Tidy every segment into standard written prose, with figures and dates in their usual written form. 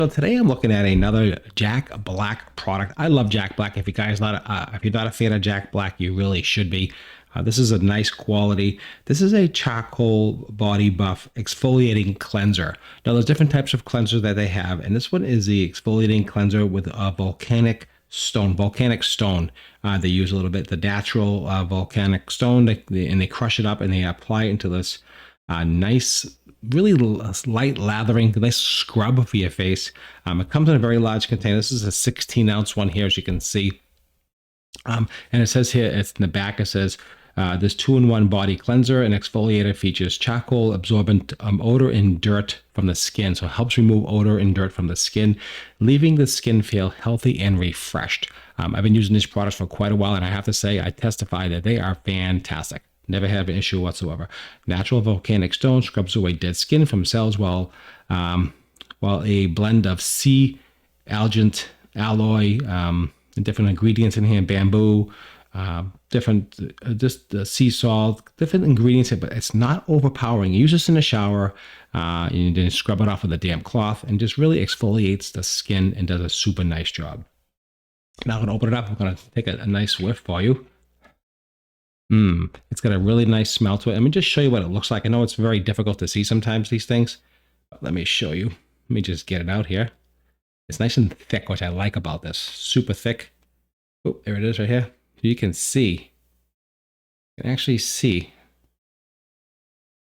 So today I'm looking at another Jack Black product. I love Jack Black. If you're not a fan of Jack Black, you really should be. This is a nice quality. This is a charcoal body buff exfoliating cleanser. Now there's different types of cleansers that they have, and this one is the exfoliating cleanser with a volcanic stone. They use a little bit the natural volcanic stone, and they crush it up and they apply it into this nice, really light lathering, nice scrub for your face. It comes in a very large container. This is a 16-ounce one here, as you can see. And it says here, it's in the back, it says, this 2-in-1 body cleanser and exfoliator features charcoal absorbent odor and dirt from the skin. So it helps remove odor and dirt from the skin, leaving the skin feel healthy and refreshed. I've been using these products for quite a while, and I have to say, I testify that they are fantastic. Never had an issue whatsoever. Natural volcanic stone scrubs away dead skin from cells, while a blend of sea algent alloy and different ingredients in here, bamboo, just the sea salt, different ingredients here, but it's not overpowering. You use this in the shower, and then scrub it off with a damp cloth, and just really exfoliates the skin and does a super nice job. Now I'm going to open it up. I'm going to take a nice whiff for you. It's got a really nice smell to it. Let me just show you what it looks like. I know it's very difficult to see sometimes, these things, but let me show you. Let me just get it out here. It's nice and thick, which I like about this. Super thick. Oh, there it is right here. You can see, you can actually see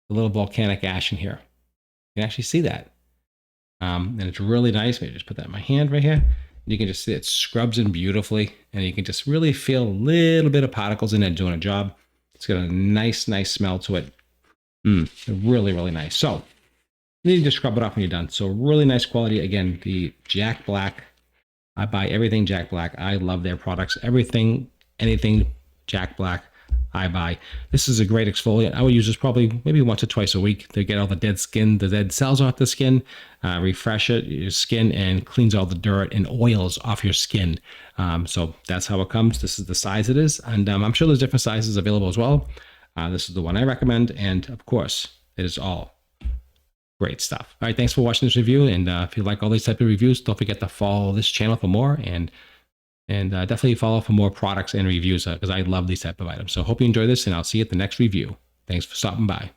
the little volcanic ash in here. You can actually see that. And it's really nice. Maybe just put that in my hand right here. You can just see it scrubs in beautifully, and you can just really feel a little bit of particles in it doing a job. It's got a nice smell to it. Really, really nice. So you need to scrub it off when you're done. So really nice quality. Again, the Jack Black. I buy everything Jack Black. I love their products. Anything Jack Black, I buy. This is a great exfoliant. I would use this probably maybe once or twice a week to get all the dead skin, the dead cells off the skin, refresh your skin, and cleans all the dirt and oils off your skin. So that's how it comes. This is the size it is, and I'm sure there's different sizes available as well. This is the one I recommend, and of course, it is all great stuff. All right, thanks for watching this review, and if you like all these type of reviews, don't forget to follow this channel for more, and definitely follow for more products and reviews, because I love these type of items. So hope you enjoy this, and I'll see you at the next review. Thanks for stopping by.